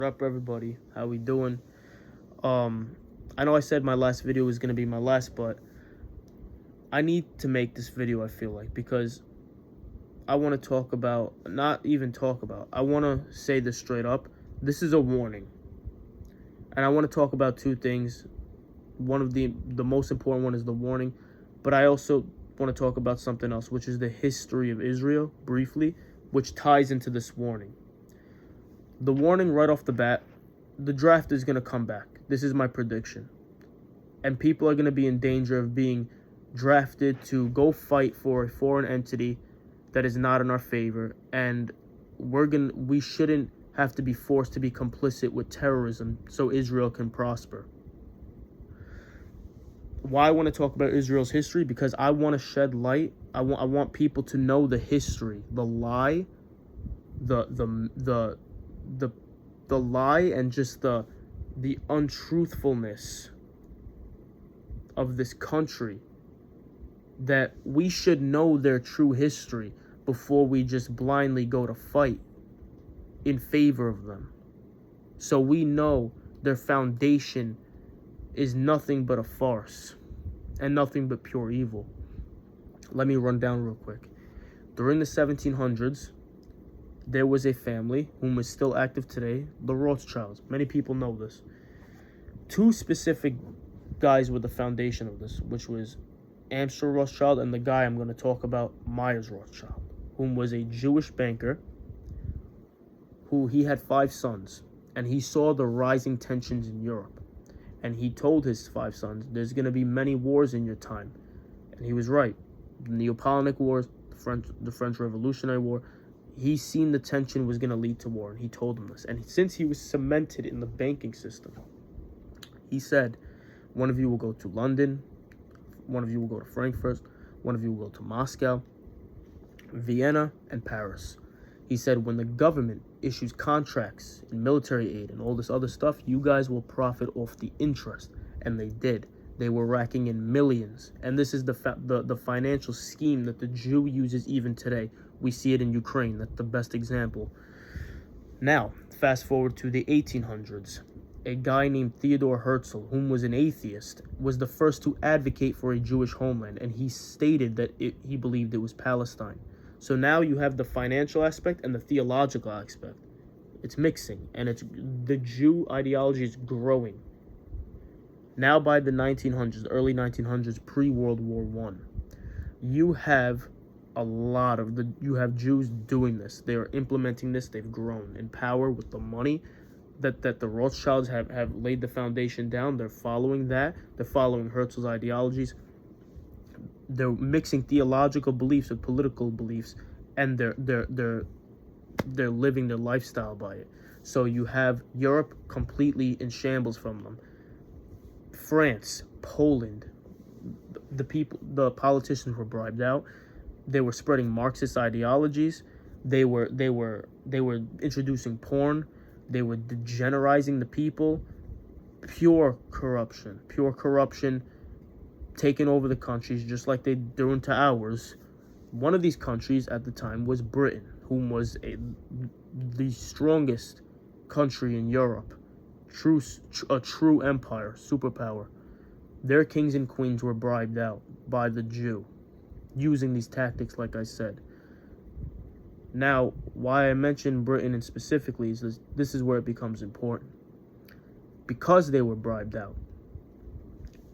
What up, everybody? How we doing? Um, I know I said my last video was gonna be my last, but I need to make this video. I feel like because I want to talk about, not even talk about. I want to say this straight up. This is a warning, and I want to talk about two things. One of the most important one is the warning, but I also want to talk about something else, which is the history of Israel briefly, which ties into this warning. The warning right off the bat, the draft is going to come back. This is my prediction. And people are going to be in danger of being drafted to go fight for a foreign entity that is not in our favor. And we shouldn't have to be forced to be complicit with terrorism so Israel can prosper. Why I want to talk about Israel's history? Because I want to shed light. I want people to know the history, the lie, the lie, and just the untruthfulness of this country, that we should know their true history before we just blindly go to fight in favor of them. So we know their foundation is nothing but a farce and nothing but pure evil. Let me run down real quick. During the 1700s, there was a family whom is still active today, the Rothschilds. Many people know this. Two specific guys were the foundation of this, which was Amstel Rothschild and the guy I'm going to talk about, Myers Rothschild, whom was a Jewish banker who he had 5 sons, and he saw the rising tensions in Europe. And he told his 5 sons, there's going to be many wars in your time. And he was right. The Neapolitan Wars, the French Revolutionary War, he seen the tension was going to lead to war, and he told them this. And since he was cemented in the banking system, he said, one of you will go to London, one of you will go to Frankfurt, one of you will go to Moscow, Vienna, and Paris. He said, when the government issues contracts in military aid and all this other stuff, you guys will profit off the interest. And they did. They were racking in millions. And this is the financial scheme that the Jew uses even today. We see it in Ukraine. That's the best example. Now, fast forward to the 1800s. A guy named Theodor Herzl, whom was an atheist, was the first to advocate for a Jewish homeland. And he stated that he believed it was Palestine. So now you have the financial aspect and the theological aspect. It's mixing, and the Jew ideology is growing. Now by the 1900s, early 1900s, pre-World War I, you have you have Jews doing this. They are implementing this. They've grown in power with the money that the Rothschilds have laid the foundation down. They're following that. They're following Herzl's ideologies. They're mixing theological beliefs with political beliefs, and they're living their lifestyle by it. So you have Europe completely in shambles from them. France, Poland, the politicians were bribed out. They were spreading Marxist ideologies. They were introducing porn. They were degenerizing the people. Pure corruption, taking over the countries just like they do into ours. One of these countries at the time was Britain, whom was the strongest country in Europe, a true empire, superpower. Their kings and queens were bribed out by the Jew, using these tactics, like I said. Now, why I mention Britain and specifically is this is where it becomes important. Because they were bribed out.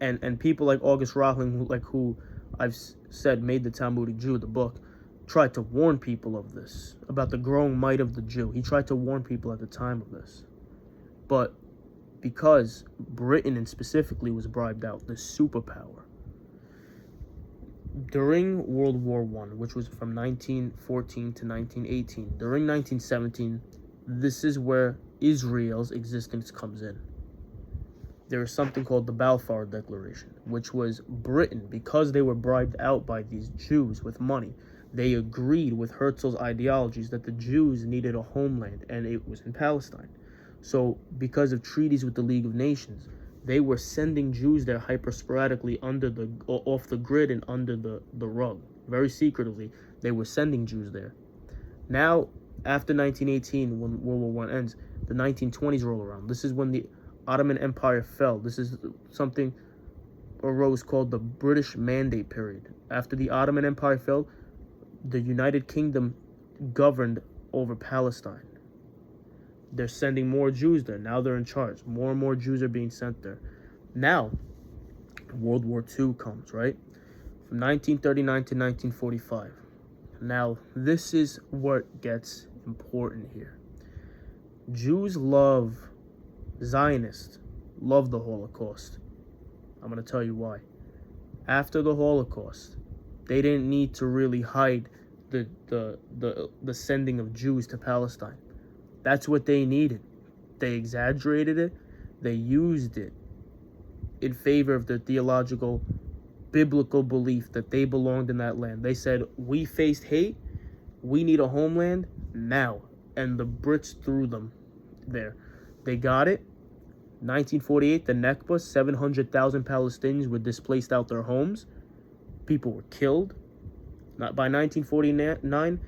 And people like August Rothling, who I've said made the Talmudic Jew, the book, tried to warn people of this, about the growing might of the Jew. He tried to warn people at the time of this. But because Britain and specifically was bribed out, the superpower, during World War I, which was from 1914 to 1918, during 1917, this is where Israel's existence comes in. There is something called the Balfour Declaration, which was Britain, because they were bribed out by these Jews with money, they agreed with Herzl's ideologies that the Jews needed a homeland, and it was in Palestine. So because of treaties with the League of Nations, they were sending Jews there hyper-sporadically off the grid and under the rug. Very secretively, they were sending Jews there. Now, After 1918, when World War One ends, the 1920s roll around. This is when the Ottoman Empire fell. This is something arose called the British Mandate period. After the Ottoman Empire fell, the United Kingdom governed over Palestine. They're sending more Jews there. Now they're in charge. More and more Jews are being sent there. Now, World War II comes, right? From 1939 to 1945. Now, this is what gets important here. Jews love, Zionists love the Holocaust. I'm going to tell you why. After the Holocaust, they didn't need to really hide the sending of Jews to Palestine. That's what they needed. They exaggerated it. They used it in favor of their theological, biblical belief that they belonged in that land. They said, we faced hate. We need a homeland now. And the Brits threw them there. They got it. 1948, the Nakba, 700,000 Palestinians were displaced out their homes. People were killed. Not by 1949,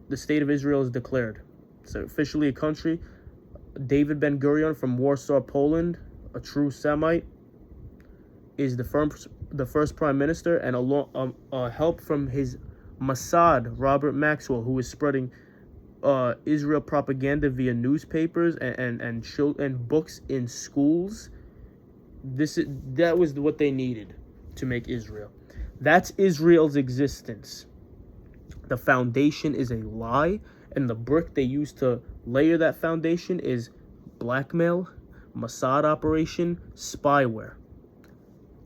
the state of Israel is declared. It's officially a country. David Ben-Gurion from Warsaw, Poland, a true Semite, is the first prime minister, and help from his Mossad, Robert Maxwell, who is spreading Israel propaganda via newspapers and books in schools. That was what they needed to make Israel. That's Israel's existence. The foundation is a lie, and the brick they use to layer that foundation is blackmail, Mossad operation, spyware.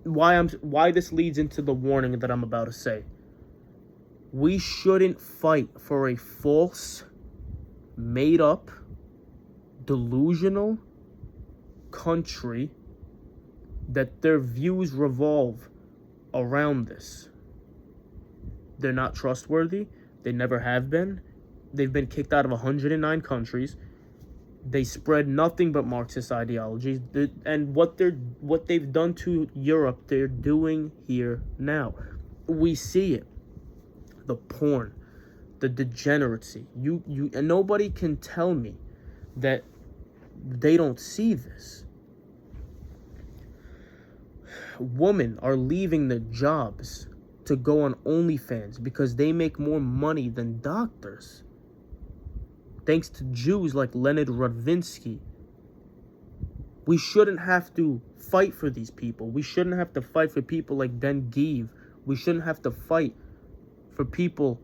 Why this leads into the warning that I'm about to say. We shouldn't fight for a false, made-up, delusional country that their views revolve around this. They're not trustworthy. They never have been. They've been kicked out of 109 countries. They spread nothing but Marxist ideologies. And what they've done to Europe, they're doing here now. We see it. The porn, the degeneracy. And nobody can tell me that they don't see this. Women are leaving their jobs to go on OnlyFans because they make more money than doctors. Thanks to Jews like Leonid Radvinsky. We shouldn't have to fight for these people. We shouldn't have to fight for people like Ben Gvir. We shouldn't have to fight for people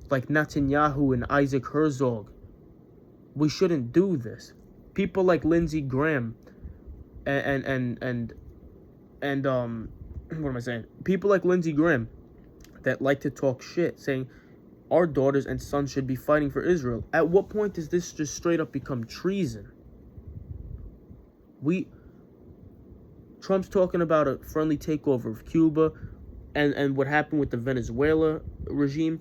like Netanyahu and Isaac Herzog. We shouldn't do this. People like Lindsey Graham and what am I saying? People like Lindsey Graham that like to talk shit, saying our daughters and sons should be fighting for Israel. At what point does this just straight up become treason? Trump's talking about a friendly takeover of Cuba and what happened with the Venezuela regime.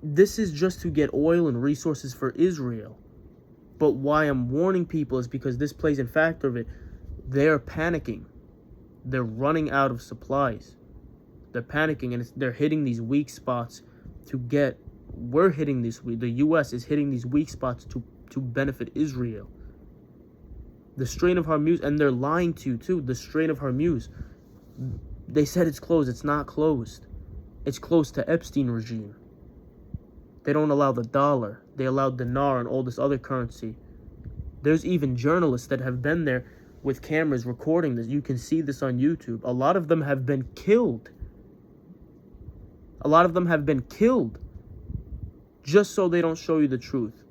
This is just to get oil and resources for Israel. But why I'm warning people is because this plays in factor of it. They're panicking. They're running out of supplies. They're panicking, and they're hitting these weak spots the U.S. is hitting these weak spots to benefit Israel. The Strait of Hormuz, and they're lying to you too, the Strait of Hormuz. They said it's closed. It's not closed. It's close to Epstein regime. They don't allow the dollar. They allow dinar and all this other currency. There's even journalists that have been there with cameras recording this. You can see this on YouTube. A lot of them have been killed. Just so they don't show you the truth.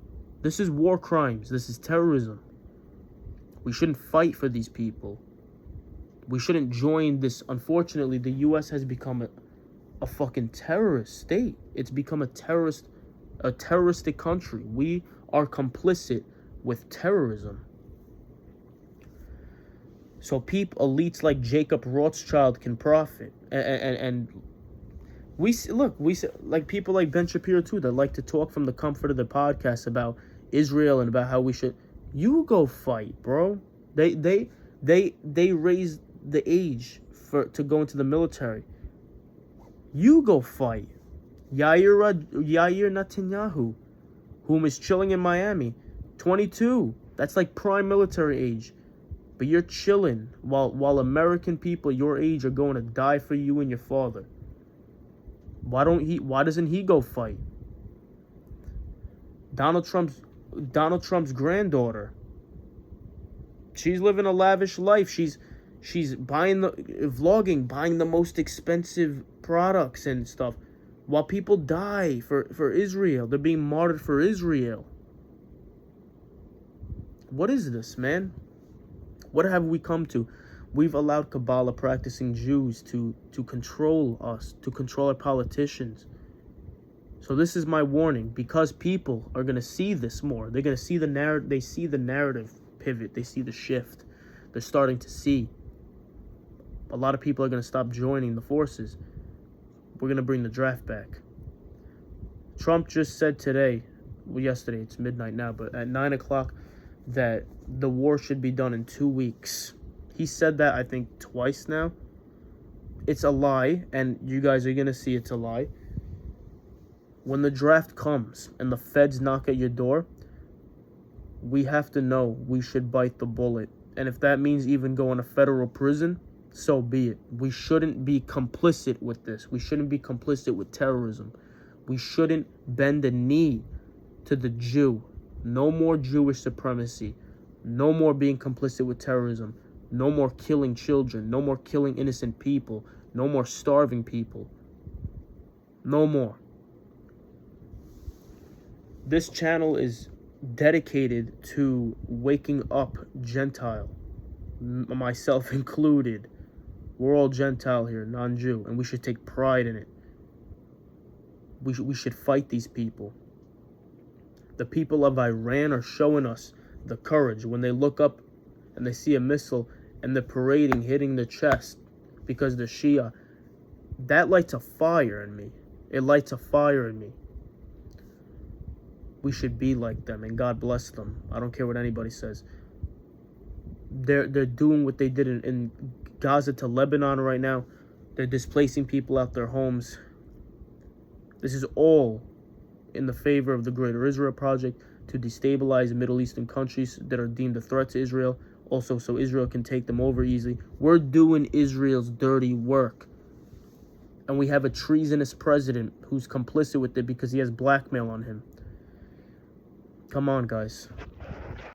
This is war crimes. This is terrorism. We shouldn't fight for these people. We shouldn't join this. Unfortunately, the U.S. has become a fucking terrorist state. It's become a terroristic country. We are complicit with terrorism. So elites like Jacob Rothschild can profit. And we see like people like Ben Shapiro too that like to talk from the comfort of the podcast about Israel and about how we should. You go fight, bro. They raised the age to go into the military. You go fight. Yair Netanyahu, whom is chilling in Miami. 22. That's like prime military age. But you're chilling while American people your age are going to die for you and your father. Why doesn't he go fight? Donald Trump's granddaughter. She's living a lavish life. She's buying buying the most expensive products and stuff, while people die for Israel. They're being martyred for Israel. What is this, man? What have we come to? We've allowed Kabbalah practicing Jews to control us, to control our politicians. So this is my warning, because people are going to see this more. They're going to see the narrative. They see the narrative pivot. They see the shift. They're starting to see. A lot of people are going to stop joining the forces. We're going to bring the draft back. Trump just said today, well, yesterday, it's midnight now, but at 9 o'clock, that the war should be done in 2 weeks. He said that, I think, twice now. It's a lie, and you guys are going to see it's a lie. When the draft comes and the feds knock at your door, we have to know we should bite the bullet. And if that means even going to federal prison, so be it. We shouldn't be complicit with this. We shouldn't be complicit with terrorism. We shouldn't bend the knee to the Jew. No more Jewish supremacy. No more being complicit with terrorism. No more killing children. No more killing innocent people. No more starving people. No more. This channel is dedicated to waking up Gentile, myself included. We're all Gentile here, non-Jew, and we should take pride in it. We should fight these people. The people of Iran are showing us the courage when they look up and they see a missile and they're parading, hitting the chest because they're Shia. That lights a fire in me. It lights a fire in me. We should be like them, and God bless them. I don't care what anybody says. They're doing what they did in Gaza to Lebanon right now. They're displacing people out their homes. This is all in the favor of the Greater Israel Project, to destabilize Middle Eastern countries that are deemed a threat to Israel, also so Israel can take them over easily. We're doing Israel's dirty work. And we have a treasonous president who's complicit with it because he has blackmail on him. Come on, guys.